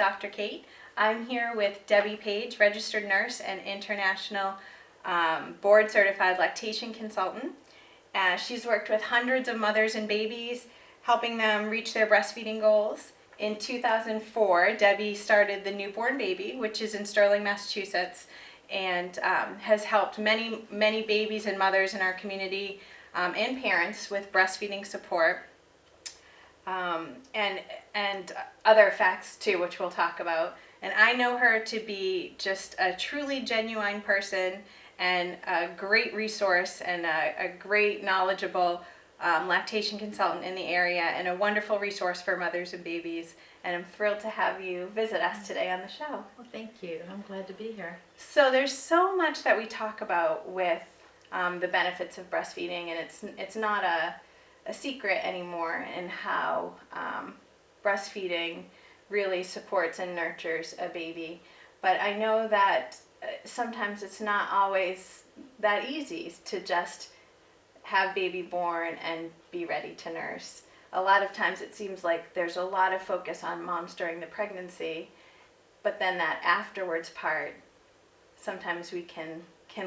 Dr. Kate. I'm here with Debbie Page, registered nurse and international board certified lactation consultant. She's worked with hundreds of mothers and babies, helping them reach their breastfeeding goals. In 2004, Debbie started the Newborn Baby, which is in Sterling, Massachusetts, and has helped many babies and mothers in our community and parents with breastfeeding support. And other facts too, which we'll talk about. And I know her to be just a truly genuine person and a great resource and a great knowledgeable lactation consultant in the area and a wonderful resource for mothers and babies. And I'm thrilled to have you visit us today on the show. Well, thank you. I'm glad to be here. So there's so much that we talk about with the benefits of breastfeeding, and it's not a secret anymore in how breastfeeding really supports and nurtures a baby. But I know that sometimes it's not always that easy to just have baby born and be ready to nurse. A lot of times it seems like there's a lot of focus on moms during the pregnancy, but then that afterwards part, sometimes we can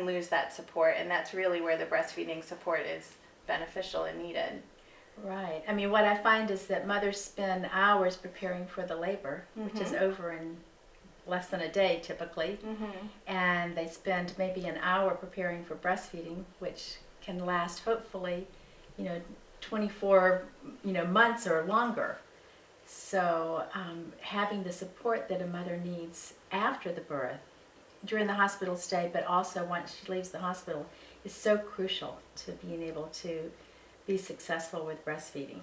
lose that support, and that's really where the breastfeeding support is beneficial and needed. Right. I mean, what I find is that mothers spend hours preparing for the labor, which is over in less than a day typically, and they spend maybe an hour preparing for breastfeeding, which can last hopefully, 24, months or longer. So having the support that a mother needs after the birth, during the hospital stay, but also once she leaves the hospital, is so crucial to being able to be successful with breastfeeding.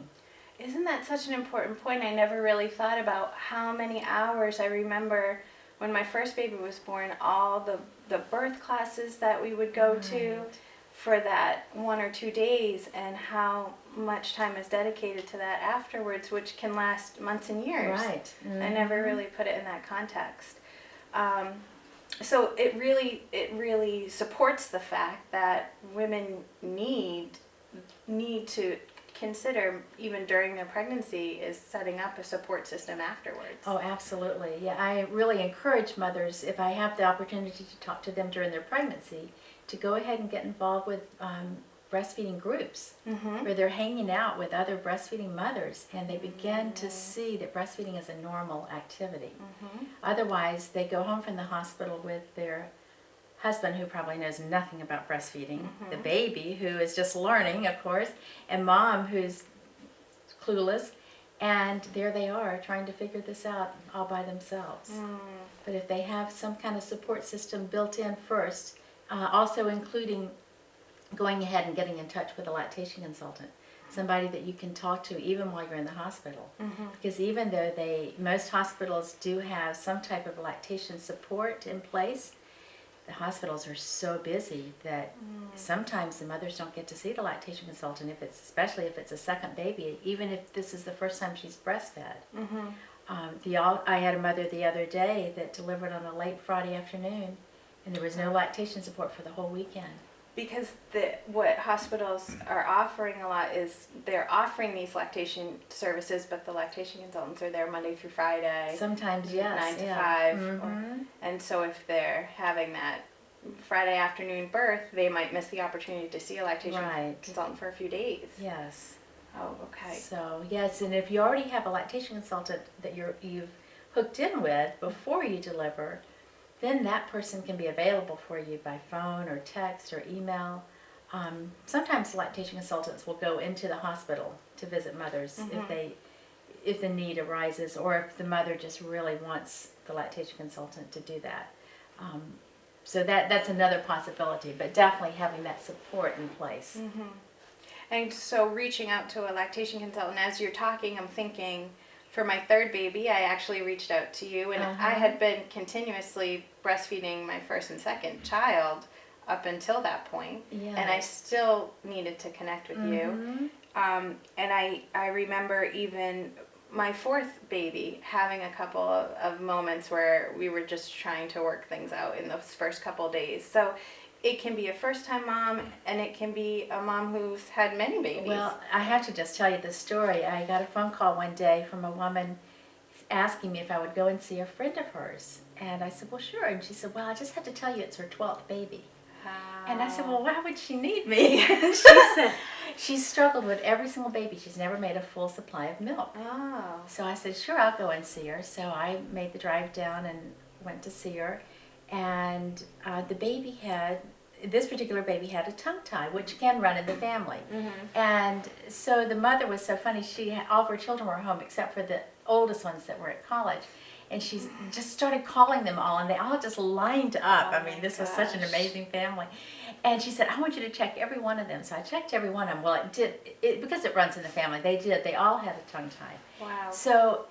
Isn't that such an important point? I never really thought about how many hours. I remember when my first baby was born, all the birth classes that we would go to for that 1 or 2 days, and how much time is dedicated to that afterwards, which can last months and years. Right. I never really put it in that context. So it really supports the fact that women need to consider, even during their pregnancy, is setting up a support system afterwards. Oh, absolutely. Yeah, I really encourage mothers, if I have the opportunity to talk to them during their pregnancy, to go ahead and get involved with breastfeeding groups where they're hanging out with other breastfeeding mothers, and they begin to see that breastfeeding is a normal activity. Otherwise, they go home from the hospital with their husband, who probably knows nothing about breastfeeding, the baby, who is just learning, of course, and mom, who's clueless, and there they are trying to figure this out all by themselves. But if they have some kind of support system built in first, also including going ahead and getting in touch with a lactation consultant, somebody that you can talk to even while you're in the hospital. Because even though most hospitals do have some type of lactation support in place, the hospitals are so busy that sometimes the mothers don't get to see the lactation consultant, especially if it's a second baby, even if this is the first time she's breastfed. I had a mother the other day that delivered on a late Friday afternoon, and there was no lactation support for the whole weekend. Because what hospitals are offering a lot is they're offering these lactation services, but the lactation consultants are there Monday through Friday. Sometimes, yes. 9 to 5. And so if they're having that Friday afternoon birth, they might miss the opportunity to see a lactation consultant for a few days. Yes. Oh, okay. So, yes, and if you already have a lactation consultant that you've hooked in with before you deliver, then that person can be available for you by phone or text or email. Sometimes lactation consultants will go into the hospital to visit mothers if the need arises, or if the mother just really wants the lactation consultant to do that. So that's another possibility, but definitely having that support in place. And so reaching out to a lactation consultant, as you're talking, I'm thinking, for my third baby, I actually reached out to you, and I had been continuously breastfeeding my first and second child up until that point, and I still needed to connect with you. And I remember even my fourth baby having a couple of moments where we were just trying to work things out in those first couple days. So it can be a first-time mom, and it can be a mom who's had many babies. Well, I have to just tell you the story. I got a phone call one day from a woman asking me if I would go and see a friend of hers. And I said, well, sure. And she said, well, I just have to tell you it's her 12th baby. And I said, well, why would she need me? And she said, she's struggled with every single baby. She's never made a full supply of milk. Oh. So I said, sure, I'll go and see her. So I made the drive down and went to see her. And this particular baby had a tongue tie, which can run in the family. Mm-hmm. And so the mother was so funny. All of her children were home except for the oldest ones that were at college. And she just started calling them all, and they all just lined up. Oh, I mean, this was such an amazing family. And she said, I want you to check every one of them. So I checked every one of them. Well, because it runs in the family, they did. They all had a tongue tie. Wow. So,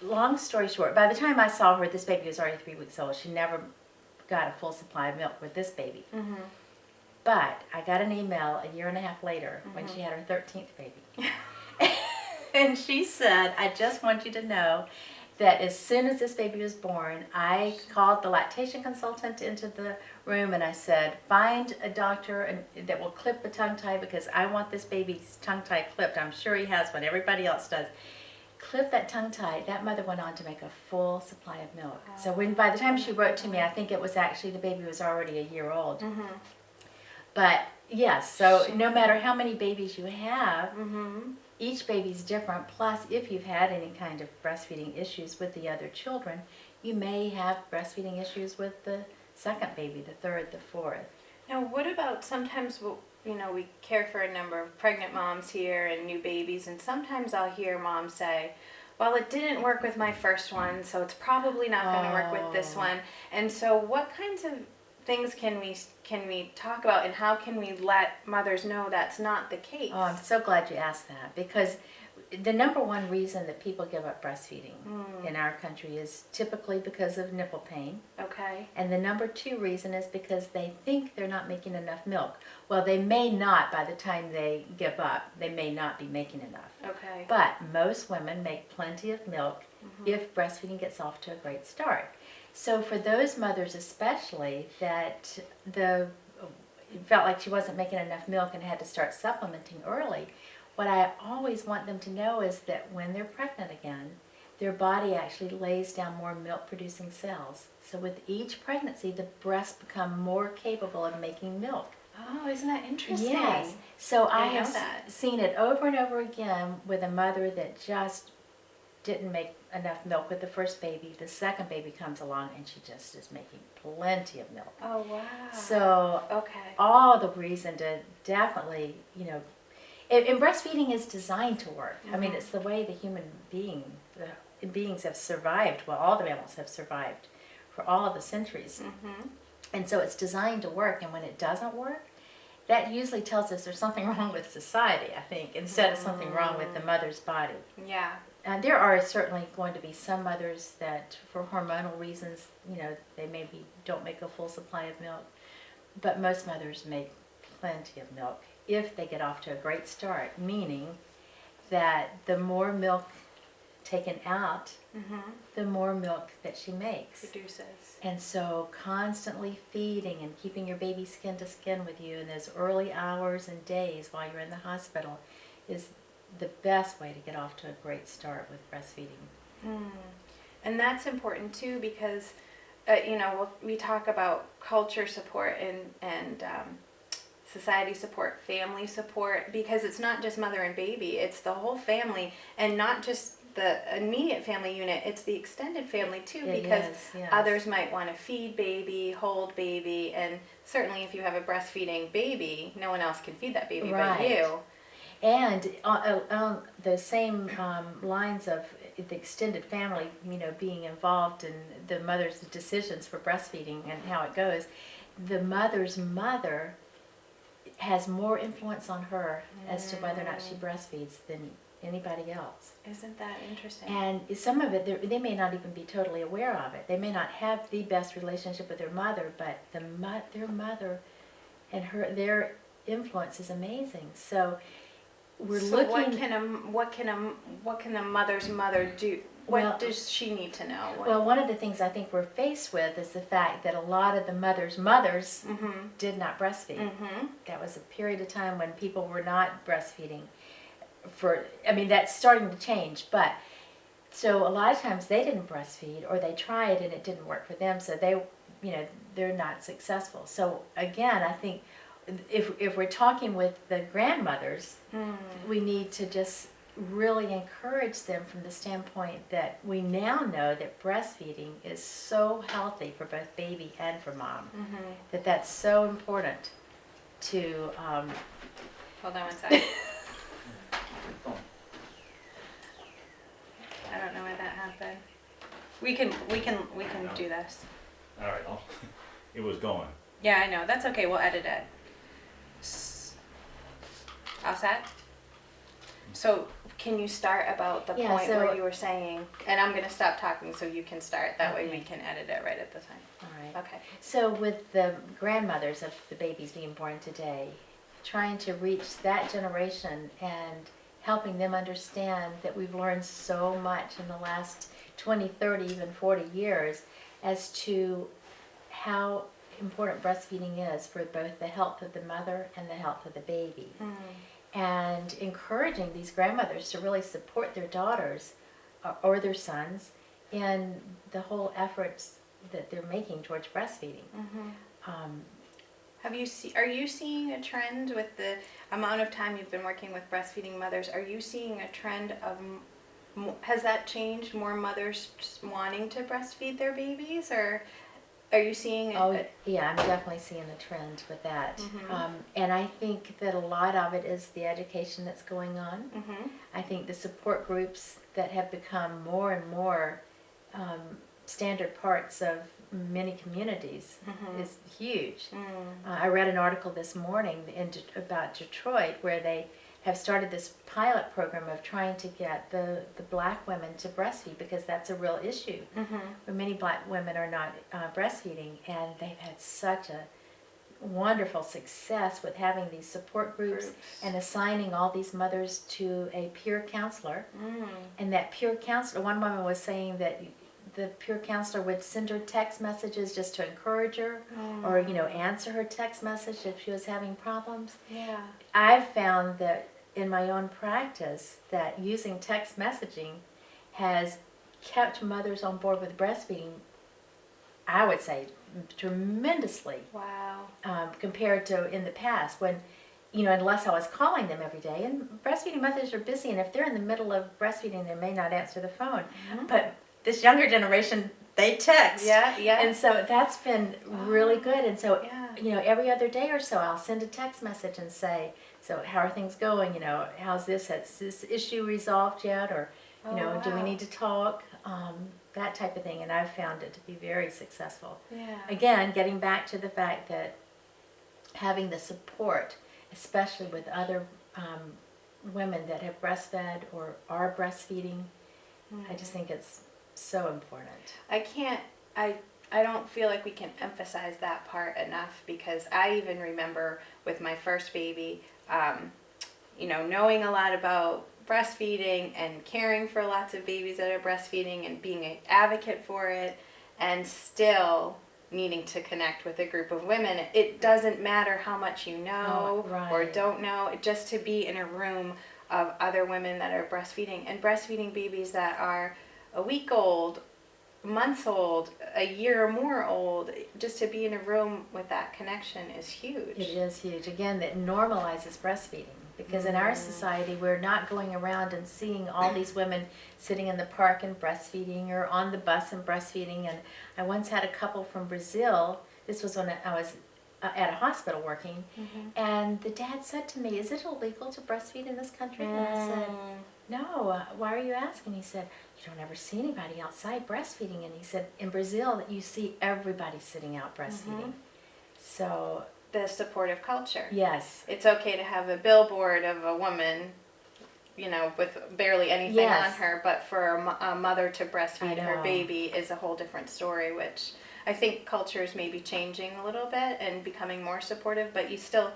long story short, by the time I saw her, this baby was already 3 weeks old. She never got a full supply of milk with this baby. Mm-hmm. But I got an email a year and a half later when she had her 13th baby. And she said, I just want you to know that as soon as this baby was born, I called the lactation consultant into the room and I said, find a doctor that will clip the tongue tie because I want this baby's tongue tie clipped. I'm sure he has one. Everybody else does. Clip that tongue tie. That mother went on to make a full supply of milk. So by the time she wrote to me, I think it was actually the baby was already a year old. Mm-hmm. But yes, so no matter how many babies you have, Mm-hmm. each baby's different. Plus, if you've had any kind of breastfeeding issues with the other children, you may have breastfeeding issues with the second baby, the third, the fourth. Now, what about sometimes, we care for a number of pregnant moms here and new babies, and sometimes I'll hear moms say, well, it didn't work with my first one, so it's probably not going to work with this one. And so what kinds of things can we talk about, and how can we let mothers know that's not the case? Oh, I'm so glad you asked that, because the number one reason that people give up breastfeeding in our country is typically because of nipple pain. Okay. And the number two reason is because they think they're not making enough milk. Well, they may not by the time they give up. They may not be making enough. Okay. But most women make plenty of milk if breastfeeding gets off to a great start. So for those mothers especially that felt like she wasn't making enough milk and had to start supplementing early, what I always want them to know is that when they're pregnant again, their body actually lays down more milk-producing cells. So with each pregnancy, the breasts become more capable of making milk. Oh, isn't that interesting? Yes. So I know have that. seen it over and over again with a mother that just didn't make enough milk with the first baby. The second baby comes along and she just is making plenty of milk. Oh, wow. So okay. all the reason to definitely, and breastfeeding is designed to work. I mean, it's the way the beings have survived. Well, all the mammals have survived for all of the centuries. Mm-hmm. And so it's designed to work. And when it doesn't work, that usually tells us there's something wrong with society, I think, instead of something wrong with the mother's body. Yeah. And there are certainly going to be some mothers that, for hormonal reasons, they maybe don't make a full supply of milk. But most mothers make plenty of milk if they get off to a great start, meaning that the more milk taken out, the more milk that she makes. Produces. And so constantly feeding and keeping your baby skin to skin with you in those early hours and days while you're in the hospital is the best way to get off to a great start with breastfeeding. And that's important too because, we talk about culture support and society support, family support, because it's not just mother and baby, it's the whole family, and not just the immediate family unit, it's the extended family too, because yes. others might want to feed baby, hold baby, and certainly if you have a breastfeeding baby, no one else can feed that baby but you. And on the same lines of the extended family, being involved in the mother's decisions for breastfeeding and how it goes, the mother's mother has more influence on her as to whether or not she breastfeeds than anybody else. Isn't that interesting? And some of it, they may not even be totally aware of it. They may not have the best relationship with their mother, but their mother and their influence is amazing. So we're looking. What can a mother's mother do? What does she need to know? Well, one of the things I think we're faced with is the fact that a lot of the mothers did not breastfeed. That was a period of time when people were not breastfeeding. That's starting to change, but So a lot of times they didn't breastfeed, or they tried and it didn't work for them, so they're not successful. So again, I think if we're talking with the grandmothers, we need to just really encourage them from the standpoint that we now know that breastfeeding is so healthy for both baby and for mom, that's so important to Hold on one second. I don't know why that happened. We can do this. All right, it was going. Yeah, I know. That's okay. We'll edit it. All set? So, can you start about the Yeah, point so- where you were saying, and I'm going to stop talking so you can start. That way Okay. we can edit it right at the time. all right. Okay. So with the grandmothers of the babies being born today, trying to reach that generation and helping them understand that we've learned so much in the last 20, 30, even 40 years as to how important breastfeeding is for both the health of the mother and the health of the baby. And encouraging these grandmothers to really support their daughters or their sons in the whole efforts that they're making towards breastfeeding. Are you seeing a trend with the amount of time you've been working with breastfeeding mothers? Are you seeing a trend of, has that changed, more mothers just wanting to breastfeed their babies, or are you seeing Yeah, I'm definitely seeing a trend with that. And I think that a lot of it is the education that's going on. I think the support groups that have become more and more standard parts of many communities is huge. I read an article this morning about Detroit where they have started this pilot program of trying to get the black women to breastfeed, because that's a real issue. Where many black women are not breastfeeding, and they've had such a wonderful success with having these support groups and assigning all these mothers to a peer counselor. And that peer counselor, one woman was saying that the peer counselor would send her text messages just to encourage her, or answer her text message if she was having problems. Yeah. I've found that in my own practice that using text messaging has kept mothers on board with breastfeeding, I would say, tremendously. Wow. Compared to in the past when, unless I was calling them every day. And breastfeeding mothers are busy, and if they're in the middle of breastfeeding, they may not answer the phone. But this younger generation, they text. Yeah. And so that's been really good. And so, Yeah. every other day or so, I'll send a text message and say, so how are things going? How's this? Has this issue resolved yet? Or, do we need to talk? That type of thing. And I've found it to be very successful. Yeah. Again, getting back to the fact that having the support, especially with other women that have breastfed or are breastfeeding, I just think it's so important. I don't feel like we can emphasize that part enough, because I even remember with my first baby, knowing a lot about breastfeeding and caring for lots of babies that are breastfeeding and being an advocate for it, and still needing to connect with a group of women. It doesn't matter how much you know or don't know, just to be in a room of other women that are breastfeeding, and breastfeeding babies that are a week old, months old, a year or more old. Just to be in a room with that connection is huge. It is huge. Again, that normalizes breastfeeding, because in our society we're not going around and seeing all these women sitting in the park and breastfeeding, or on the bus and breastfeeding. And I once had a couple from Brazil. This was when I was at a hospital working, and the dad said to me, "Is it illegal to breastfeed in this country?" And I said, "No, why are you asking?" He said, "You don't ever see anybody outside breastfeeding." And he said, "In Brazil, you see everybody sitting out breastfeeding." So The supportive culture. yes, It's okay to have a billboard of a woman, with barely anything on her, but for a mother to breastfeed her baby is a whole different story, which I think culture is maybe changing a little bit and becoming more supportive, but you still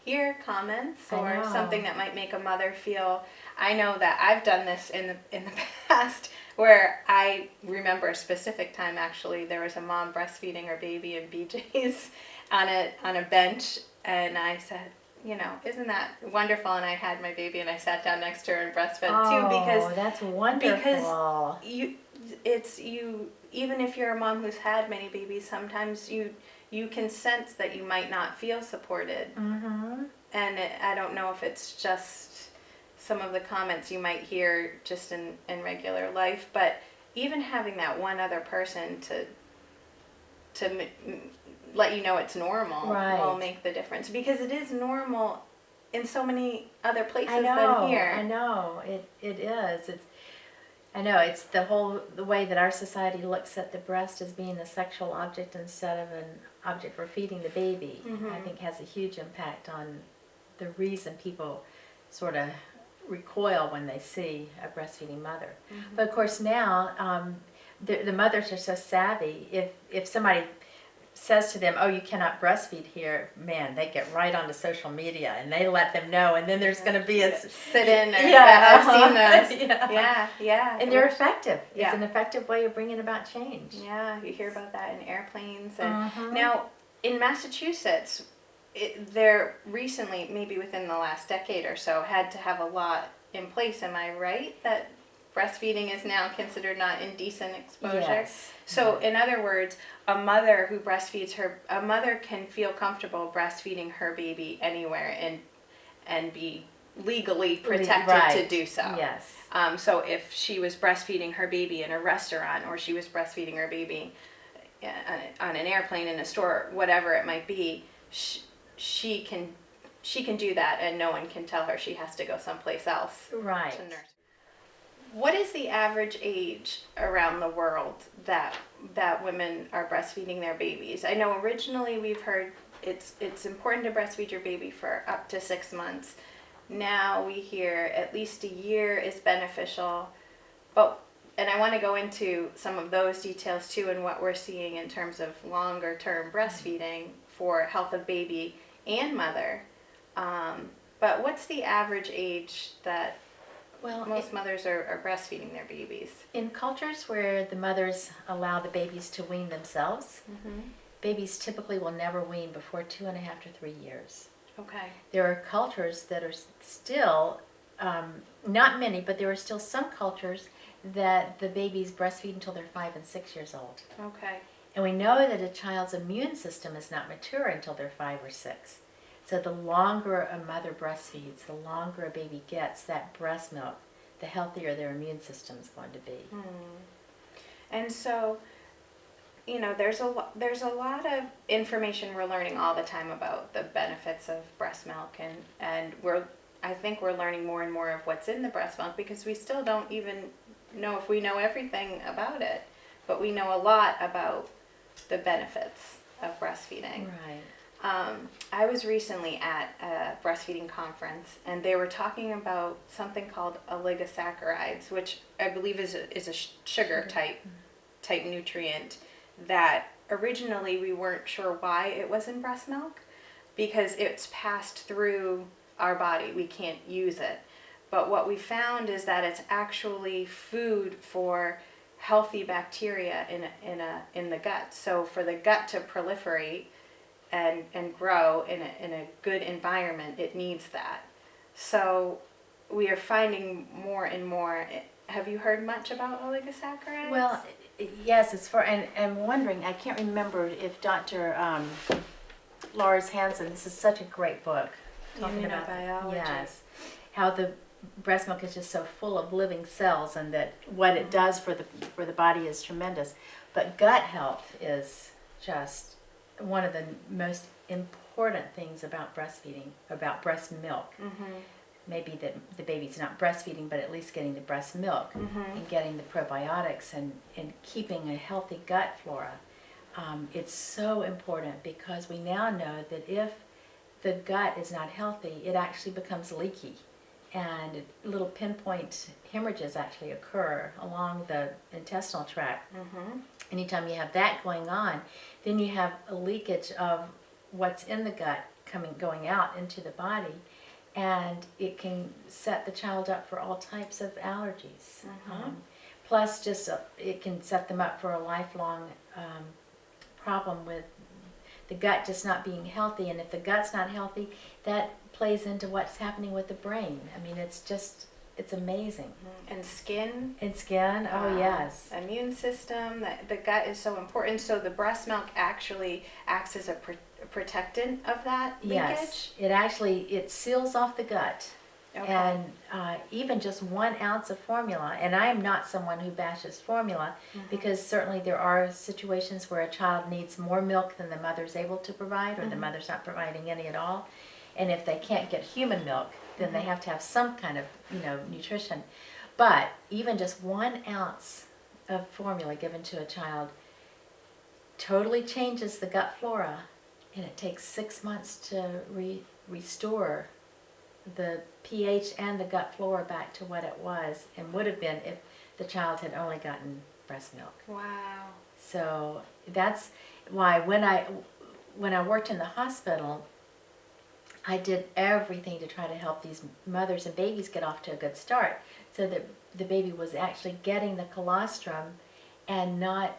hear comments or something that might make a mother feel. I know that I've done this in the past, where I remember a specific time. Actually, there was a mom breastfeeding her baby in BJ's on a bench, and I said, you know, isn't that wonderful? And I had my baby and I sat down next to her and breastfed Oh, too, because that's wonderful. even if you're a mom who's had many babies, sometimes you can sense that you might not feel supported. Mm-hmm. And I don't know if it's just some of the comments you might hear just in regular life, but even having that one other person to let you know it's normal will make the difference, because it is normal in so many other places than here. I know, it is. It's the way that our society looks at the breast as being a sexual object instead of an object for feeding the baby. I think has a huge impact on the reason people sort of recoil when they see a breastfeeding mother. But of course now, the mothers are so savvy. If somebody says to them, "Oh, you cannot breastfeed here," man, they get right onto social media and they let them know, and then there's going to be a sit-in. I've seen those. Yeah. And they're effective. Yeah. It's an effective way of bringing about change. Yeah, you hear about that in airplanes. And now in Massachusetts, they're recently, maybe within the last decade or so, had to have a law in place. Am I right that breastfeeding is now considered not indecent exposure? Yes. So in other words, a mother who breastfeeds a mother can feel comfortable breastfeeding her baby anywhere and be legally protected to do so. Yes. So if she was breastfeeding her baby in a restaurant, or she was breastfeeding her baby on an airplane, in a store, whatever it might be, she can do that, and no one can tell her she has to go someplace else to nurse. What is the average age around the world that women are breastfeeding their babies? I know originally we've heard it's important to breastfeed your baby for up to 6 months. Now we hear at least a year is beneficial, and I want to go into some of those details too, and what we're seeing in terms of longer term breastfeeding for health of baby and mother. But what's the average age that most mothers are breastfeeding their babies? In cultures where the mothers allow the babies to wean themselves, babies typically will never wean before 2.5 to 3 years. Okay. There are cultures that are still, not many, but there are still some cultures that the babies breastfeed until they're 5 and 6 years old. Okay. And we know that a child's immune system is not mature until they're 5 or 6. So the longer a mother breastfeeds, the longer a baby gets that breast milk, the healthier their immune system is going to be. And so, you know, there's a lot of information we're learning all the time about the benefits of breast milk, and I think we're learning more and more of what's in the breast milk, because we still don't even know if we know everything about it, but we know a lot about the benefits of breastfeeding. Right. I was recently at a breastfeeding conference, and they were talking about something called oligosaccharides, which I believe is a sugar type nutrient that originally we weren't sure why it was in breast milk, because it's passed through our body. We can't use it. But what we found is that it's actually food for healthy bacteria in the gut. So for the gut to proliferate and grow in a good environment, it needs that. So we are finding more and more. Have you heard much about oligosaccharides? Well, yes, and I'm wondering, I can't remember if Dr. Lars Hansen, this is such a great book. Talking about biology. Yes, how the breast milk is just so full of living cells, and that what it does for the body is tremendous. But gut health is just one of the most important things about breastfeeding, about breast milk. Maybe that the baby's not breastfeeding, but at least getting the breast milk and getting the probiotics and keeping a healthy gut flora. It's so important, because we now know that if the gut is not healthy, it actually becomes leaky, and little pinpoint hemorrhages actually occur along the intestinal tract. Anytime you have that going on, then you have a leakage of what's in the gut going out into the body, and it can set the child up for all types of allergies. Plus, it can set them up for a lifelong problem with the gut just not being healthy. And if the gut's not healthy, that plays into what's happening with the brain. I mean, it's amazing. And skin. And skin, oh yes. Immune system, the gut is so important. So the breast milk actually acts as a protectant of that leakage? Yes, it seals off the gut. Okay. And even just 1 ounce of formula, and I am not someone who bashes formula, because certainly there are situations where a child needs more milk than the mother's able to provide, or the mother's not providing any at all. And if they can't get human milk, then they have to have some kind of, nutrition. But even just 1 ounce of formula given to a child totally changes the gut flora, and it takes 6 months to restore the pH and the gut flora back to what it was and would have been if the child had only gotten breast milk. Wow. So that's why when I worked in the hospital, I did everything to try to help these mothers and babies get off to a good start, so that the baby was actually getting the colostrum and not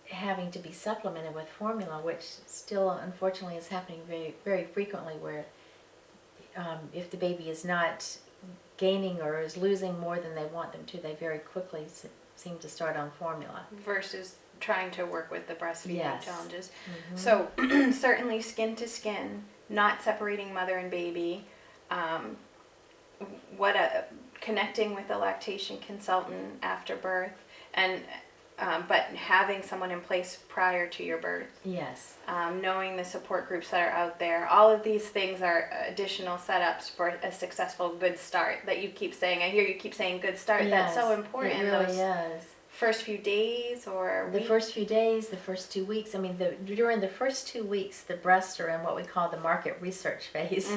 having to be supplemented with formula, which still unfortunately is happening very, very frequently, where if the baby is not gaining or is losing more than they want them to, they very quickly seem to start on formula. Versus trying to work with the breastfeeding challenges. Mm-hmm. So certainly skin to skin, not separating mother and baby, connecting with a lactation consultant after birth, and but having someone in place prior to your birth. Yes. Knowing the support groups that are out there. All of these things are additional setups for a successful good start that you keep saying. I hear you keep saying good start. Yes, That's so important. it really is. First few days or the weeks? first few days, the first 2 weeks. I mean, during the first 2 weeks, the breasts are in what we call the market research phase,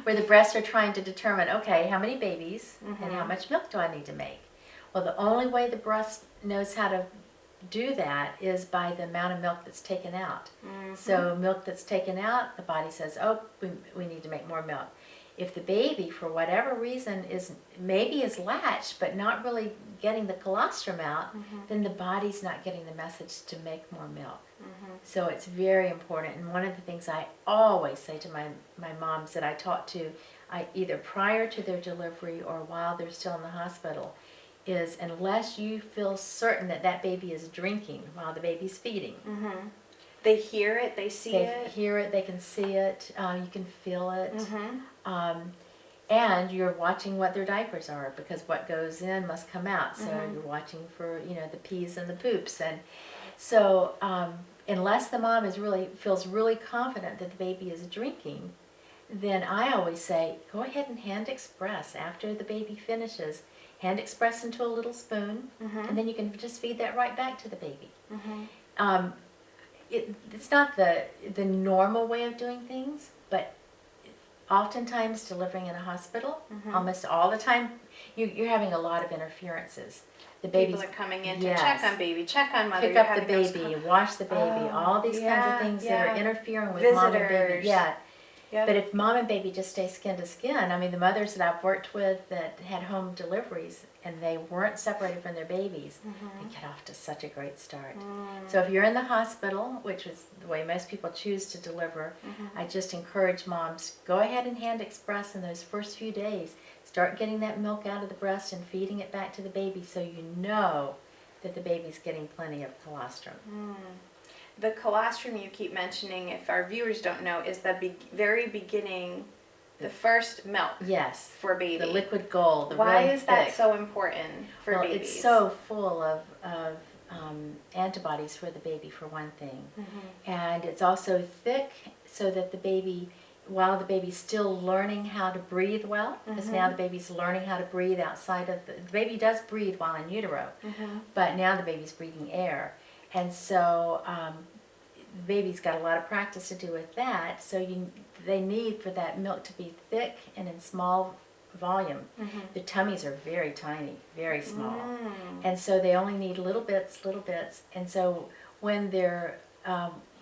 where the breasts are trying to determine, okay, how many babies and how much milk do I need to make? Well, the only way the breast knows how to do that is by the amount of milk that's taken out. So milk that's taken out, the body says, oh, we need to make more milk. If the baby, for whatever reason, is latched but not really getting the colostrum out, then the body's not getting the message to make more milk. So it's very important. And one of the things I always say to my moms that I talk to, either prior to their delivery or while they're still in the hospital, is unless you feel certain that that baby is drinking while the baby's feeding. They hear it, they see it. They hear it, they can see it, you can feel it. And you're watching what their diapers are, because what goes in must come out. So you're watching for, the pees and the poops. And so unless the mom feels really confident that the baby is drinking, then I always say, go ahead and hand express after the baby finishes. Hand express into a little spoon, and then you can just feed that right back to the baby. It's not the normal way of doing things, but oftentimes delivering in a hospital, almost all the time, you're having a lot of interferences. The People are coming in to check on baby, check on mother. Pick up the baby, wash the baby, all these kinds of things that are interfering with mom and baby. Yep. But if mom and baby just stay skin to skin, I mean, the mothers that I've worked with that had home deliveries and they weren't separated from their babies, they get off to such a great start. So if you're in the hospital, which is the way most people choose to deliver, I just encourage moms, go ahead and hand express in those first few days. Start getting that milk out of the breast and feeding it back to the baby, so you know that the baby's getting plenty of colostrum. The colostrum you keep mentioning, if our viewers don't know, is the very beginning, the first milk. Yes. For baby. The liquid gold. Why really is that thick. so important for babies? It's so full of antibodies for the baby, for one thing. And it's also thick so that the baby, while the baby's still learning how to breathe well, because now the baby's learning how to breathe outside of the baby does breathe while in utero, but now the baby's breathing air. And so the baby's got a lot of practice to do with that. So they need for that milk to be thick and in small volume. The tummies are very tiny, very small. And so they only need little bits. And so when they're,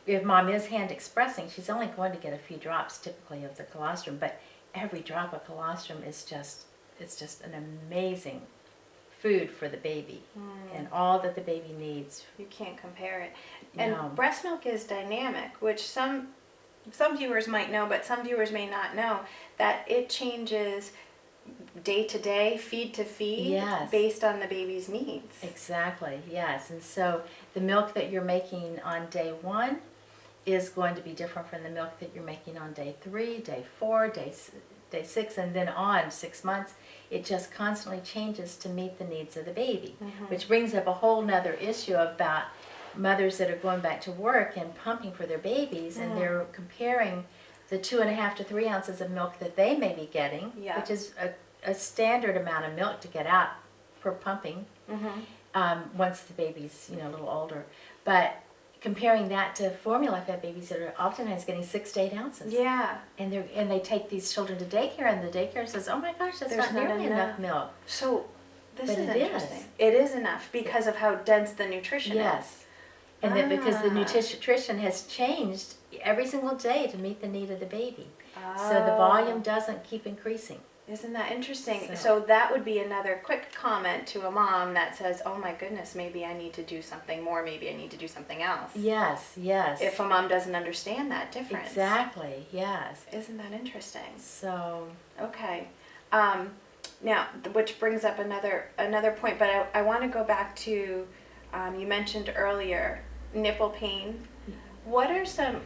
if mom is hand expressing, she's only going to get a few drops typically of the colostrum, but every drop of colostrum is it's just an amazing food for the baby and all that the baby needs. You can't compare it. And No. breast milk is dynamic, which some viewers might know, but some viewers may not know, that it changes day to day, feed to feed, Yes. based on the baby's needs. Exactly, yes. And so the milk that you're making on day 1 is going to be different from the milk that you're making on day 3, day 4, day 6, and then on 6 months. It just constantly changes to meet the needs of the baby, which brings up a whole nother issue about mothers that are going back to work and pumping for their babies, and they're comparing the 2.5 to 3 ounces of milk that they may be getting, which is a standard amount of milk to get out per pumping, once the baby's a little older. But comparing that to formula-fed babies that are oftentimes getting 6 to 8 ounces. Yeah. And they take these children to daycare, and the daycare says, "Oh my gosh, that's There's not nearly enough milk." So this But is it interesting. is. It is enough because of how dense the nutrition is. Yes. And that because the nutrition has changed every single day to meet the need of the baby. So the volume doesn't keep increasing. Isn't that interesting? So- So that would be another quick comment to a mom that says, oh my goodness, maybe I need to do something more, maybe I need to do something else. Yes, yes. If a mom doesn't understand that difference. Exactly, yes. Isn't that interesting? So, Okay. Now, which brings up another point, but I want to go back to, you mentioned earlier, nipple pain. What are some,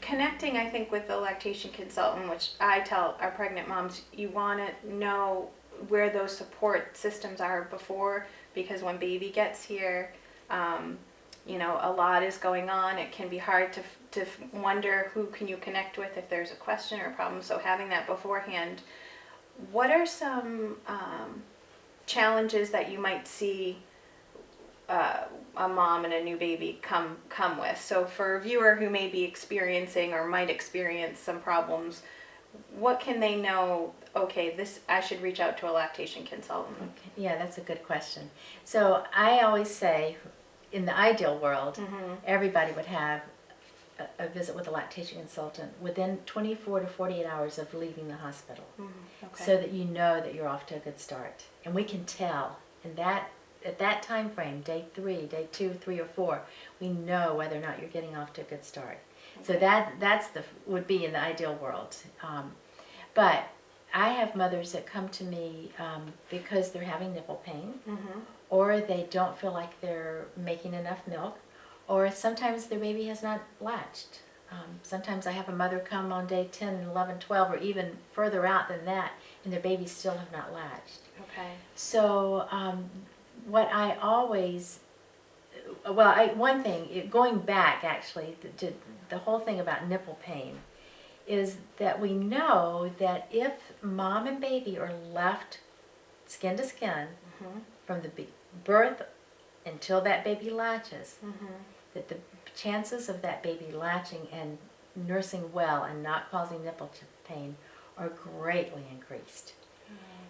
connecting I think with the lactation consultant, which I tell our pregnant moms, you want to know where those support systems are before, because when baby gets here, a lot is going on. It can be hard to wonder who can you connect with if there's a question or a problem, so having that beforehand. What are some challenges that you might see a mom and a new baby come with? So for a viewer who may be experiencing or might experience some problems, what can they know? Okay, I should reach out to a lactation consultant. okay. Yeah, that's a good question. So I always say, in the ideal world, everybody would have a visit with a lactation consultant within 24 to 48 hours of leaving the hospital, Okay. so that you know that you're off to a good start. And we can tell, at that time frame, day 3, day 2, 3, or 4, we know whether or not you're getting off to a good start. So that's would be in the ideal world. But I have mothers that come to me because they're having nipple pain, or they don't feel like they're making enough milk, or sometimes their baby has not latched. Sometimes I have a mother come on day 10, 11, 12, or even further out than that, and their babies still have not latched. Okay. So what I always, one thing, going back actually to the whole thing about nipple pain, is that we know that if mom and baby are left skin to skin from the birth until that baby latches, that the chances of that baby latching and nursing well and not causing nipple pain are greatly increased.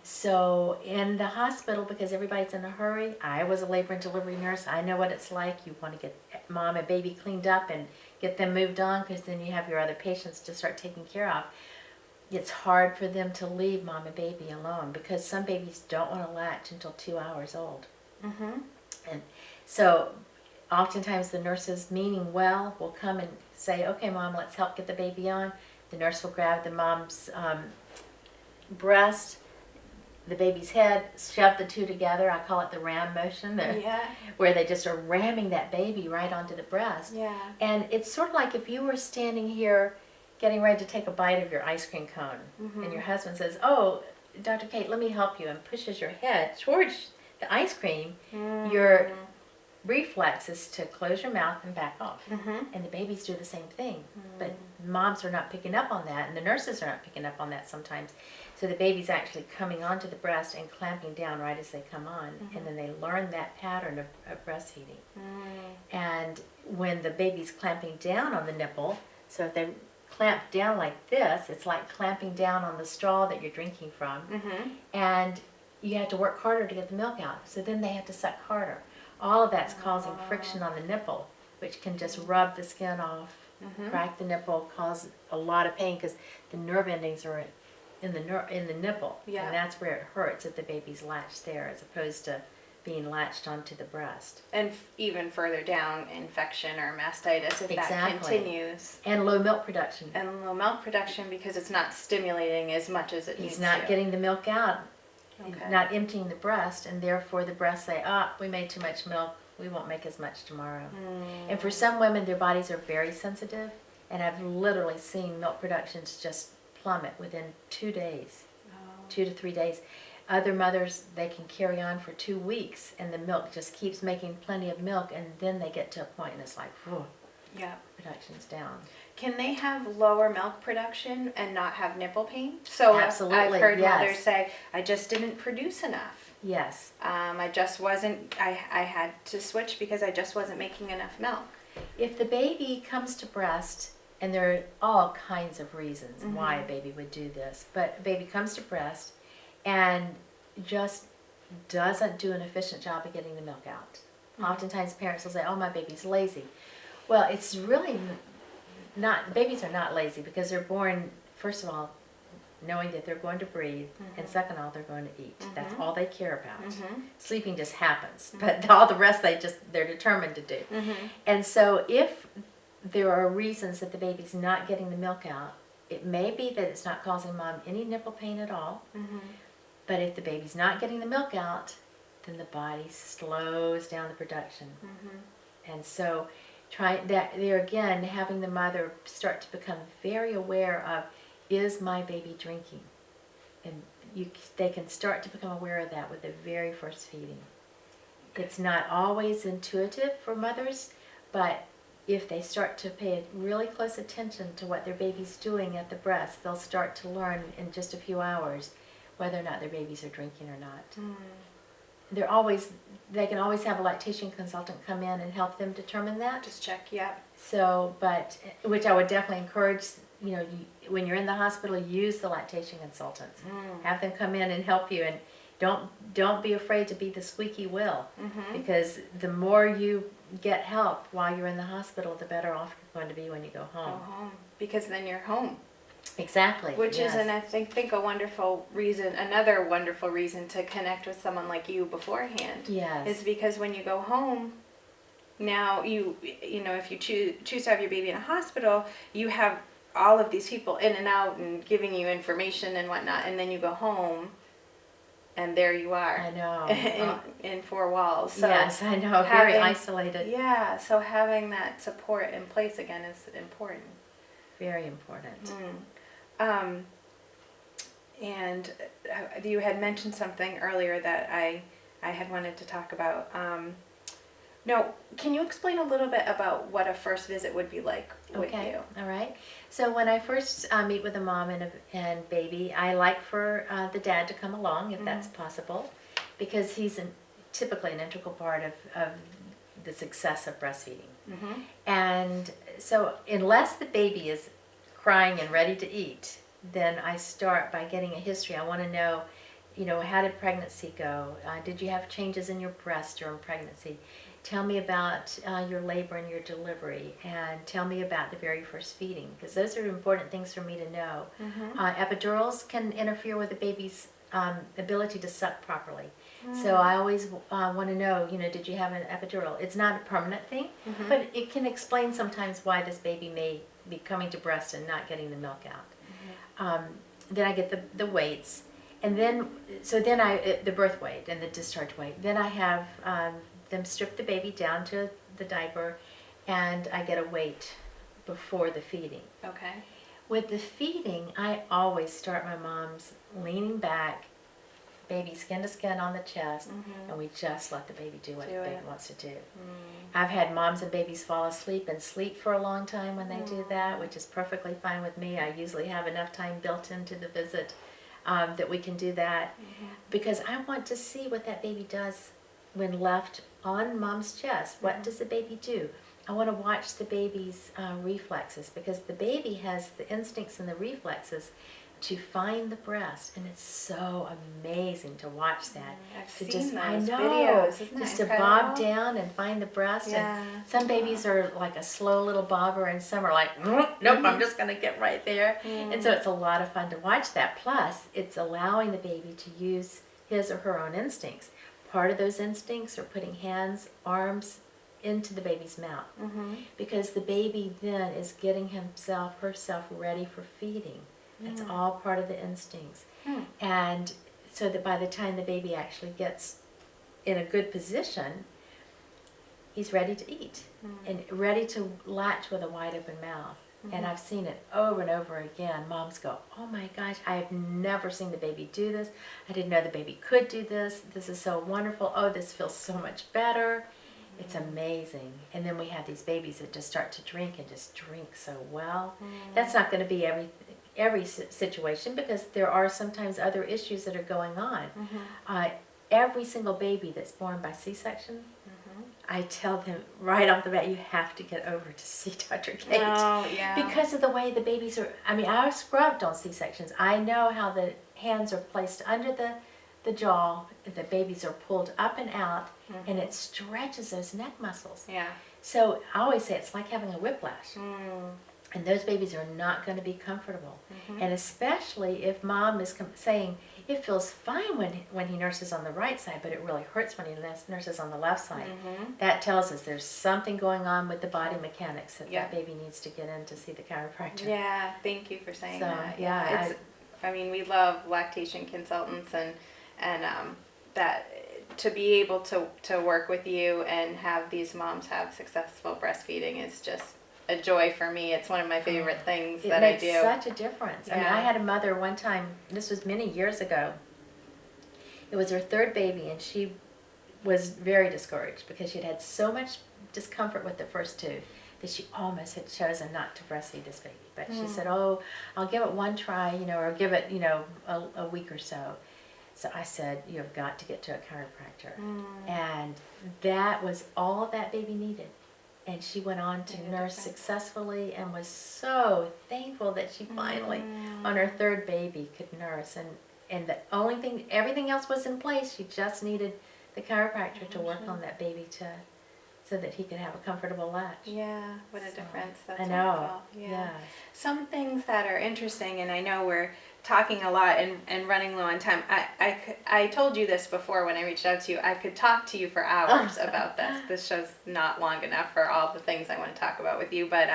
So in the hospital, because everybody's in a hurry, I was a labor and delivery nurse, I know what it's like. You want to get mom and baby cleaned up and get them moved on, because then you have your other patients to start taking care of. It's hard for them to leave mom and baby alone, because some babies don't want to latch until 2 hours old. And so oftentimes the nurses, meaning well, will come and say, okay mom, let's help get the baby on. The nurse will grab the mom's breast, the baby's head, shove the two together. I call it the ram motion, where they just are ramming that baby right onto the breast. Yeah. And it's sort of like if you were standing here getting ready to take a bite of your ice cream cone, and your husband says, oh, Dr. Kate, let me help you, and pushes your head towards the ice cream, your reflex is to close your mouth and back off. And the babies do the same thing. But moms are not picking up on that, and the nurses are not picking up on that sometimes. So the baby's actually coming onto the breast and clamping down right as they come on. And then they learn that pattern of breastfeeding. And when the baby's clamping down on the nipple, so if they clamp down like this, it's like clamping down on the straw that you're drinking from. And you have to work harder to get the milk out. So then they have to suck harder. All of that's causing friction on the nipple, which can just rub the skin off, crack the nipple, cause a lot of pain, because the nerve endings are in the nipple, and that's where it hurts if the baby's latched there, as opposed to being latched onto the breast. And even further down, infection or mastitis if that Exactly. continues. And low milk production. And low milk production because it's not stimulating as much as it needs He's to. not getting the milk out, Okay. not emptying the breast, and therefore the breasts say, we made too much milk, we won't make as much tomorrow. And for some women, their bodies are very sensitive, and I've literally seen milk productions just plummet within 2 days, 2 to 3 days. Other mothers, they can carry on for 2 weeks, and the milk just keeps making plenty of milk, and then they get to a point, and it's like, whew, Yeah. production's down. Can they have lower milk production and not have nipple pain? So Absolutely, I've heard yes. mothers say, I just didn't produce enough. Yes. I just wasn't, I had to switch because I just wasn't making enough milk. If the baby comes to breast, and there are all kinds of reasons why a baby would do this, but a baby comes to breast and just doesn't do an efficient job of getting the milk out. Oftentimes parents will say, my baby's lazy. Well, it's really not, babies are not lazy because they're born, first of all, knowing that they're going to breathe, and second of all, they're going to eat. That's all they care about. Sleeping just happens, but all the rest they're determined to do. And so if there are reasons that the baby's not getting the milk out, it may be that it's not causing mom any nipple pain at all, but if the baby's not getting the milk out, then the body slows down the production. And so there again, having the mother start to become very aware of, is my baby drinking? And they can start to become aware of that with the very first feeding. It's not always intuitive for mothers, but if they start to pay really close attention to what their baby's doing at the breast, they'll start to learn in just a few hours whether or not their babies are drinking or not. They can always have a lactation consultant come in and help them determine that. Just check, yeah. So, which I would definitely encourage, when you're in the hospital, use the lactation consultants. Have them come in and help you, and don't be afraid to be the squeaky wheel, because the more you get help while you're in the hospital, the better off you're going to be when you go home. Because then you're home. Exactly. Which yes. is, and I think another wonderful reason to connect with someone like you beforehand. Yes. Is because when you go home, now if you choose to have your baby in a hospital, you have all of these people in and out and giving you information and whatnot, and then you go home, and there you are. I know. in 4 walls. So yes, I know. Very isolated. Yeah, so having that support in place again is important. Very important. And you had mentioned something earlier that I had wanted to talk about. No, can you explain a little bit about what a first visit would be like with you? All right. So when I first meet with a mom and baby, I like for the dad to come along if that's possible, because he's typically an integral part of the success of breastfeeding. And so unless the baby is crying and ready to eat, then I start by getting a history. I want to know, how did pregnancy go? Did you have changes in your breast during pregnancy? Tell me about your labor and your delivery, and tell me about the very first feeding, because those are important things for me to know. Epidurals can interfere with the baby's ability to suck properly. So I always want to know, did you have an epidural? It's not a permanent thing, but it can explain sometimes why this baby may be coming to breast and not getting the milk out. Then I get the weights, and then the birth weight and the discharge weight. Then I have them strip the baby down to the diaper, and I get a weight before the feeding. Okay. With the feeding, I always start my moms leaning baby skin to skin on the chest, and we just let the baby do what the baby wants to do. I've had moms and babies fall asleep and sleep for a long time when they do that, which is perfectly fine with me. I usually have enough time built into the visit that we can do that, because I want to see what that baby does when left on mom's chest. What does the baby do? I want to watch the baby's reflexes, because the baby has the instincts and the reflexes to find the breast, and it's so amazing to watch that. I've to seen those I know, videos. Isn't that just incredible? to bob down and find the breast. Yeah. And some babies are like a slow little bobber, and some are like, nope, I'm just going to get right there. And so it's a lot of fun to watch that. Plus, it's allowing the baby to use his or her own instincts. part of those instincts are putting hands, arms into the baby's mouth. Because the baby then is getting herself ready for feeding. That's all part of the instincts. And so that by the time the baby actually gets in a good position, he's ready to eat and ready to latch with a wide open mouth. And I've seen it over and over again. Moms go, oh my gosh, I've never seen the baby do this. I didn't know the baby could do this. This is so wonderful. Oh, this feels so much better. It's amazing. And then we have these babies that just start to drink and just drink so well. That's not going to be every situation, because there are sometimes other issues that are going on. Every single baby that's born by C-section, I tell them right off the bat, you have to get over to see Dr. Kate. Oh, yeah. Because of the way the babies are, I mean, I was scrubbed on C-sections. I know how the hands are placed under the jaw, the babies are pulled up and out, and it stretches those neck muscles. Yeah. So I always say it's like having a whiplash. And those babies are not going to be comfortable. And especially if mom is saying, it feels fine when he nurses on the right side, but it really hurts when he nurses on the left side. That tells us there's something going on with the body mechanics that that baby needs to get in to see the chiropractor. Yeah, thank you for saying that. Yeah, I mean, we love lactation consultants, and that to be able to work with you and have these moms have successful breastfeeding is just a joy for me. It's one of my favorite things that I do. It makes such a difference. I mean, I had a mother one time, this was many years ago. It was her third baby, and she was very discouraged because she'd had so much discomfort with the first two that she almost had chosen not to breastfeed this baby. But she said, oh, I'll give it one try, or give it, a week or so. So I said, you have got to get to a chiropractor. And that was all that baby needed. And she went on to nurse successfully and was so thankful that she finally, on her third baby, could nurse. And the only thing, everything else was in place. She just needed the chiropractor to work on that baby so that he could have a comfortable latch. Yeah, what a difference. That's I know. wonderful. Yeah. Some things that are interesting, and I know we're talking a lot and running low on time. I told you this before when I reached out to you. I could talk to you for hours about this. This show's not long enough for all the things I want to talk about with you. But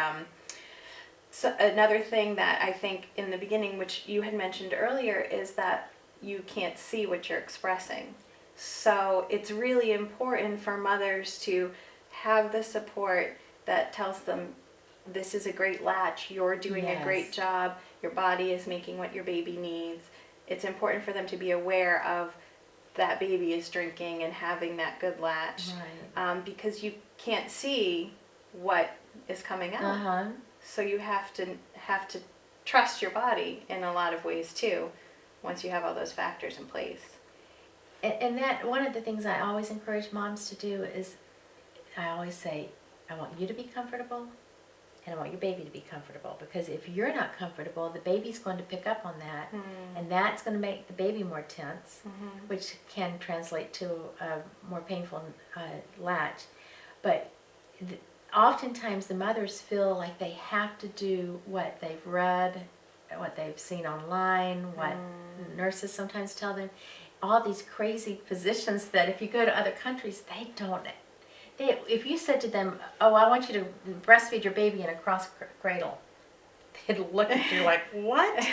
so another thing that I think in the beginning, which you had mentioned earlier, is that you can't see what you're expressing. So it's really important for mothers to have the support that tells them, this is a great latch, you're doing a great job, your body is making what your baby needs. It's important for them to be aware of that baby is drinking and having that good latch, because you can't see what is coming out. So you have to trust your body in a lot of ways too, once you have all those factors in place. And that, one of the things I always encourage moms to do is, I always say, I want you to be comfortable, and I want your baby to be comfortable, because if you're not comfortable, the baby's going to pick up on that, and that's going to make the baby more tense, which can translate to a more painful latch. But oftentimes the mothers feel like they have to do what they've read, what they've seen online, what nurses sometimes tell them, all these crazy positions that if you go to other countries, they don't. If you said to them, oh, I want you to breastfeed your baby in a cross cradle, they'd look at you like, what?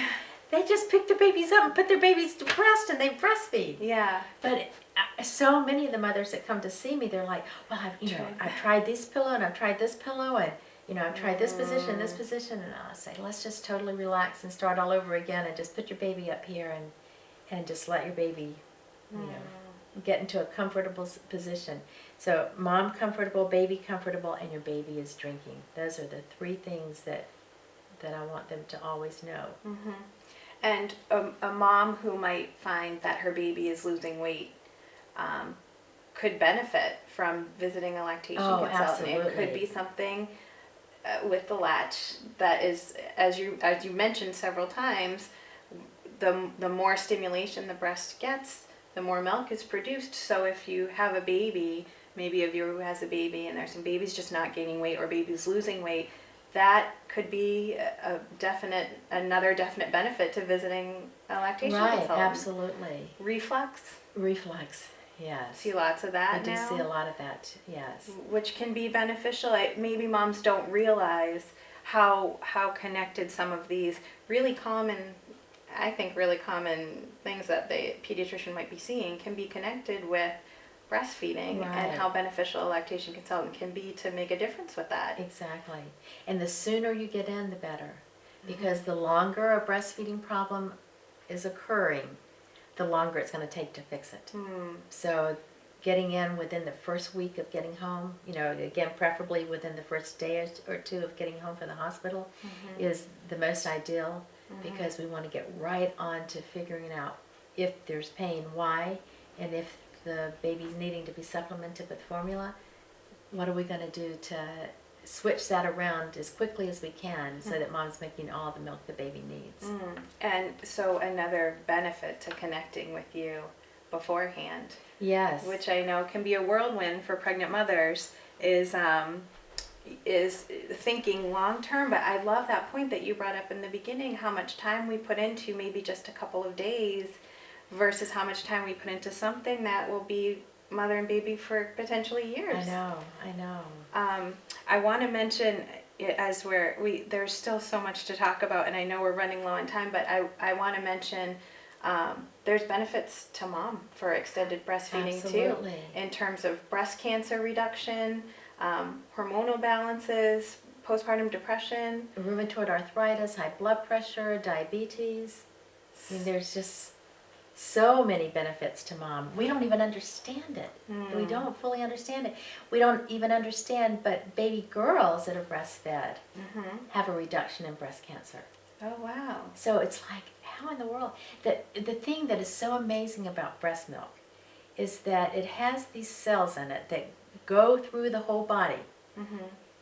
They just pick their babies up and put their babies to breast and they breastfeed. Yeah. But so many of the mothers that come to see me, they're like, well, I've tried this pillow and I've tried this pillow, and I've tried this position, and I'll say, let's just totally relax and start all over again, and just put your baby up here and just let your baby, get into a comfortable position. So mom comfortable, baby comfortable, and your baby is drinking. Those are the three things that I want them to always know. And a mom who might find that her baby is losing weight could benefit from visiting a lactation consultant. Absolutely. It could be something with the latch that is, as you mentioned several times, the more stimulation the breast gets, the more milk is produced. So if you have a baby, maybe a viewer who has a baby, and there's some babies just not gaining weight or babies losing weight, that could be another definite benefit to visiting a lactation consultant. Right, absolutely. Reflux? Reflux, yes. See lots of that We do now. see a lot of that, yes. Which can be beneficial. Maybe moms don't realize how connected some of these really common, I think really common things that the pediatrician might be seeing can be connected with breastfeeding, Right. and how beneficial a lactation consultant can be to make a difference with that. Exactly. And the sooner you get in, the better. Because the longer a breastfeeding problem is occurring, the longer it's going to take to fix it. So getting in within the first week of getting home, you know, again, preferably within the first day or two of getting home from the hospital is the most ideal, because we want to get right on to figuring out if there's pain, why, and if the baby's needing to be supplemented with formula, what are we going to do to switch that around as quickly as we can so that mom's making all the milk the baby needs. And so another benefit to connecting with you beforehand, Yes. which I know can be a whirlwind for pregnant mothers, is thinking long term. But I love that point that you brought up in the beginning, how much time we put into maybe just a couple of days versus how much time we put into something that will be mother and baby for potentially years. I know. I want to mention, as there's still so much to talk about, and I know we're running low on time, but I want to mention there's benefits to mom for extended breastfeeding Absolutely. too, in terms of breast cancer reduction, hormonal balances, postpartum depression, Rheumatoid arthritis, high blood pressure, diabetes. I mean, there's just so many benefits to mom. We don't even understand it. We don't fully understand it. We don't even understand, but baby girls that are breastfed have a reduction in breast cancer. Oh, wow. So it's like, how in the world? The thing that is so amazing about breast milk is that it has these cells in it that go through the whole body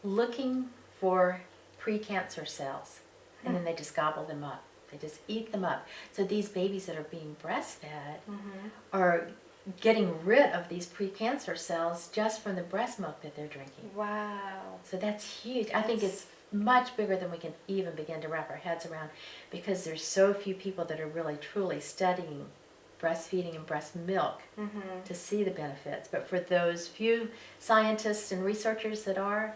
looking for precancer cells, and then they just gobble them up. They just eat them up. So these babies that are being breastfed are getting rid of these precancer cells just from the breast milk that they're drinking. Wow. So that's huge. I think it's much bigger than we can even begin to wrap our heads around, because there's so few people that are really truly studying breastfeeding and breast milk to see the benefits. But for those few scientists and researchers that are,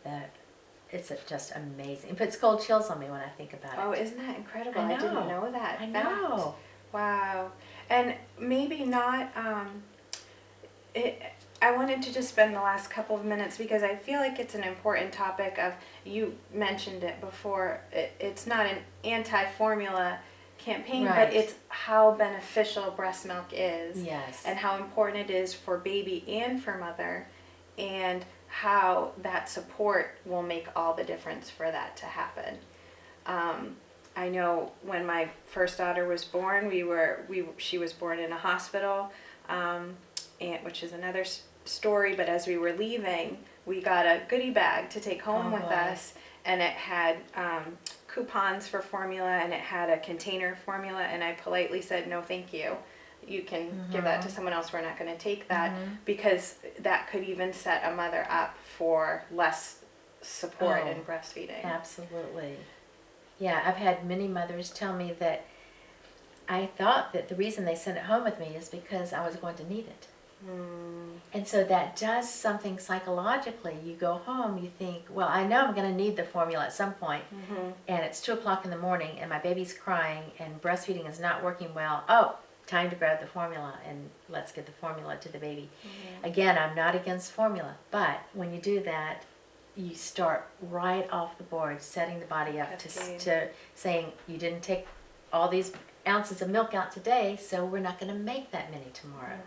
that it's just amazing. It puts cold chills on me when I think about it. Oh, isn't that incredible? I know. I didn't know that. I know. Fact. Wow. And maybe not, I wanted to just spend the last couple of minutes, because I feel like it's an important topic of, you mentioned it before, it's not an anti-formula campaign, Right. but it's how beneficial breast milk is. Yes. And how important it is for baby and for mother, and how that support will make all the difference for that to happen. I know when my first daughter was born, she was born in a hospital, which is another story, but as we were leaving, we got a goodie bag to take home with us, and it had coupons for formula, and it had a container formula, and I politely said, no thank you. You can give that to someone else. We're not going to take that, because that could even set a mother up for less support in breastfeeding. Absolutely. Yeah, I've had many mothers tell me that I thought that the reason they sent it home with me is because I was going to need it. And so that does something psychologically. You go home, you think, well, I know I'm going to need the formula at some point, and it's 2 o'clock in the morning, and my baby's crying, and breastfeeding is not working well. Oh, time to grab the formula, and let's get the formula to the baby. Again, I'm not against formula, but when you do that, you start right off the board, setting the body up to saying, you didn't take all these ounces of milk out today, so we're not going to make that many tomorrow.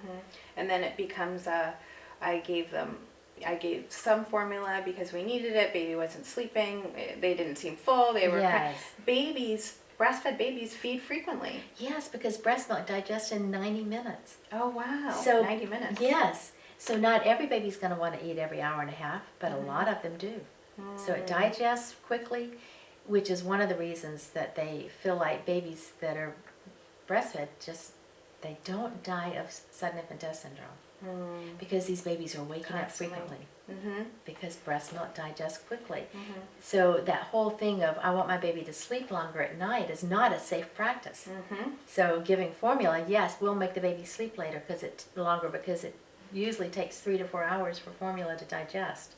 And then it becomes I gave some formula because we needed it. Baby wasn't sleeping. They didn't seem full. They were breastfed babies feed frequently. Yes, because breast milk digests in 90 minutes. Oh, wow. So 90 minutes. Yes. So not every baby's going to want to eat every hour and a half, but a lot of them do. So it digests quickly, which is one of the reasons that they feel like babies that are breastfed they don't die of sudden infant death syndrome, because these babies are waking up frequently. because breast milk digests quickly. Mm-hmm. So that whole thing of I want my baby to sleep longer at night is not a safe practice. Mm-hmm. So giving formula, yes, will make the baby sleep later because it usually takes 3 to 4 hours for formula to digest.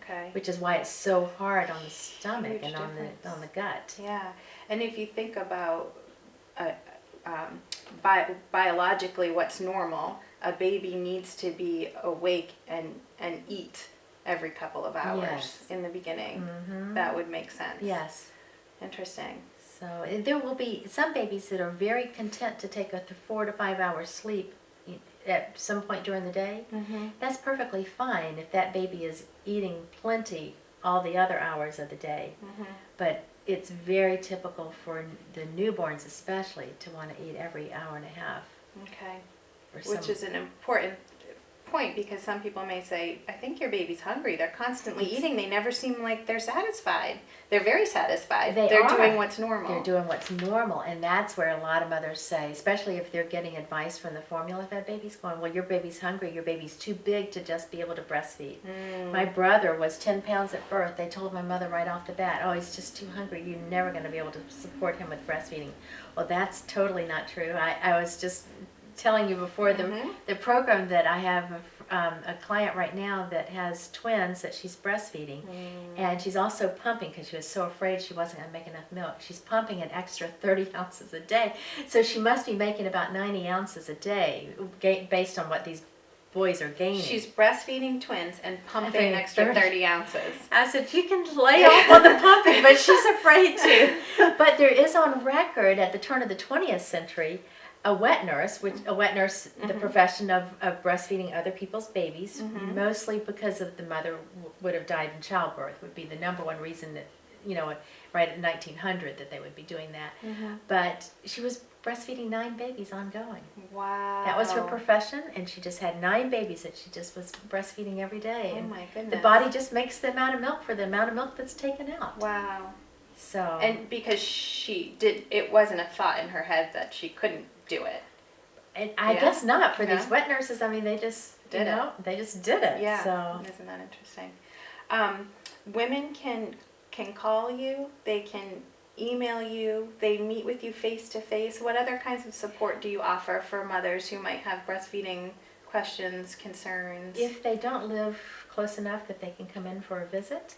Okay. Which is why it's so hard on the stomach Huge and difference. on the gut. Yeah, and if you think about biologically what's normal, a baby needs to be awake and eat every couple of hours Yes. in the beginning. Mm-hmm. That would make sense. Yes. Interesting. So there will be some babies that are very content to take a 4 to 5 hours sleep at some point during the day. Mm-hmm. That's perfectly fine if that baby is eating plenty all the other hours of the day. Mm-hmm. But it's very typical for the newborns especially to want to eat every hour and a half. Okay. Or Which is an important point because some people may say, I think your baby's hungry. They're constantly eating. They never seem like they're satisfied. They're very satisfied. They're doing what's normal. They're doing what's normal. And that's where a lot of mothers say, especially if they're getting advice from the formula fed babies, going, well, your baby's hungry. Your baby's too big to just be able to breastfeed. My brother was 10 pounds at birth. They told my mother right off the bat, oh, he's just too hungry. You're never going to be able to support him with breastfeeding. Well, that's totally not true. I was just telling you before the program that I have a client right now that has twins that she's breastfeeding, and she's also pumping because she was so afraid she wasn't going to make enough milk. She's pumping an extra 30 ounces a day, so she must be making about 90 ounces a day based on what these boys are gaining. She's breastfeeding twins and pumping an extra 30 ounces. I said, you can lay off on the pumping, but she's afraid to. But there is on record at the turn of the 20th century a wet nurse, the profession of breastfeeding other people's babies, mostly because of the mother would have died in childbirth, would be the number one reason that, right at 1900 that they would be doing that. But she was breastfeeding 9 babies ongoing. Wow. That was her profession, and she just had 9 babies that she just was breastfeeding every day. Oh and my goodness. the body just makes the amount of milk for the amount of milk that's taken out. Wow. So. And because it wasn't a thought in her head that she couldn't do it. And I guess not for these wet nurses. I mean, they just did it. They just did it. Yeah. So. Isn't that interesting? Women can call you. They can email you. They meet with you face to face. What other kinds of support do you offer for mothers who might have breastfeeding questions, concerns? If they don't live close enough that they can come in for a visit,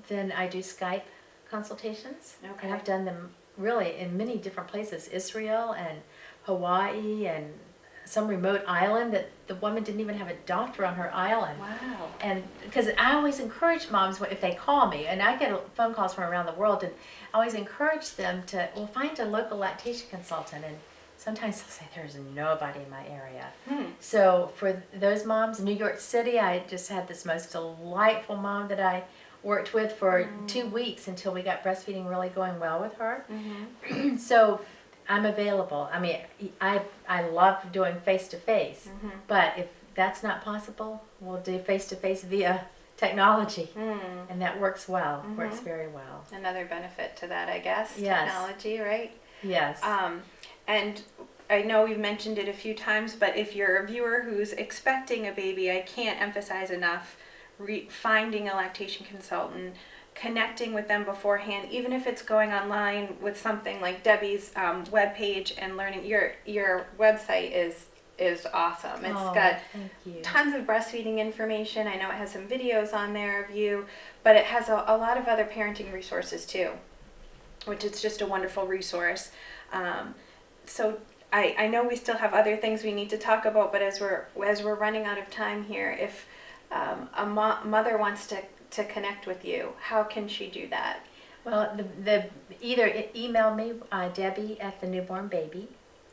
then I do Skype consultations. Okay. And I've done them really in many different places, Israel and Hawaii and some remote island that the woman didn't even have a doctor on her island. Wow. And because I always encourage moms, if they call me, and I get phone calls from around the world, and I always encourage them to, find a local lactation consultant. And sometimes they'll say, there's nobody in my area. So for those moms, New York City, I just had this most delightful mom that I worked with for 2 weeks until we got breastfeeding really going well with her. So I'm available. I mean, I love doing face-to-face, but if that's not possible, we'll do face-to-face via technology, and that works well, works very well. Another benefit to that, I guess, Yes. technology, right? Yes. And I know we've mentioned it a few times, but if you're a viewer who's expecting a baby, I can't emphasize enough finding a lactation consultant, connecting with them beforehand, even if it's going online with something like Debbie's webpage and learning. Your website is awesome. It's got tons of breastfeeding information. I know it has some videos on there of you, but it has a lot of other parenting resources too, which is just a wonderful resource. So I know we still have other things we need to talk about, but as we're running out of time here, if a mother wants to connect with you, how can she do that? Well, either email me, Debbie at the Newborn Baby,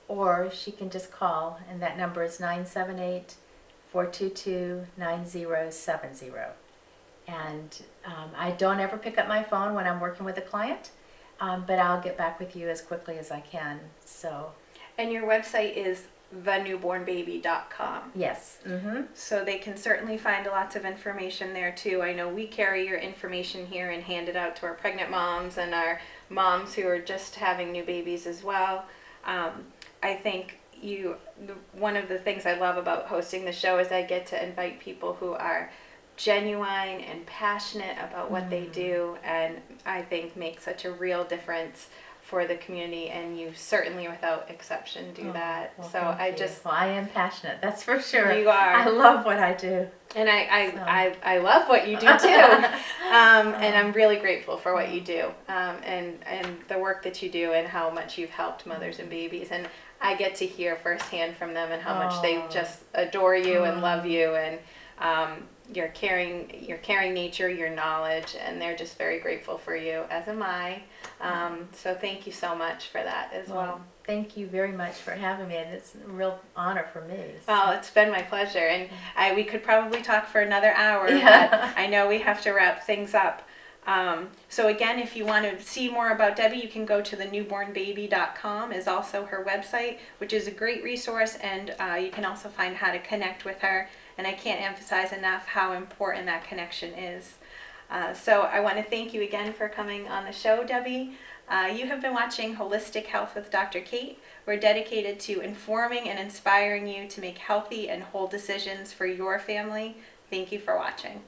or she can just call, and that number is 978-422-9070. And I don't ever pick up my phone when I'm working with a client, but I'll get back with you as quickly as I can. So. And your website is thenewbornbaby.com. Yes. So they can certainly find lots of information there too. I know we carry your information here and hand it out to our pregnant moms and our moms who are just having new babies as well. I think one of the things I love about hosting the show is I get to invite people who are genuine and passionate about what they do, and I think make such a real difference for the community, and you certainly without exception do that. Well, So thank I you. just, Well, I am passionate, that's for sure. you are. I love what I do. And So. I love what you do too. And I'm really grateful for what you do, and the work that you do, and how much you've helped mothers and babies. And I get to hear firsthand from them and how much they just adore you and love you, and your caring nature, your knowledge, and they're just very grateful for you, as am I. So thank you so much for that as well. Thank you very much for having me, and it's a real honor for me. Well, it's been my pleasure, and we could probably talk for another hour, Yeah. but I know we have to wrap things up. So again, if you want to see more about Debbie, you can go to thenewbornbaby.com is also her website, which is a great resource, and you can also find how to connect with her, and I can't emphasize enough how important that connection is. So I want to thank you again for coming on the show, Debbie. You have been watching Holistic Health with Dr. Kate. We're dedicated to informing and inspiring you to make healthy and whole decisions for your family. Thank you for watching.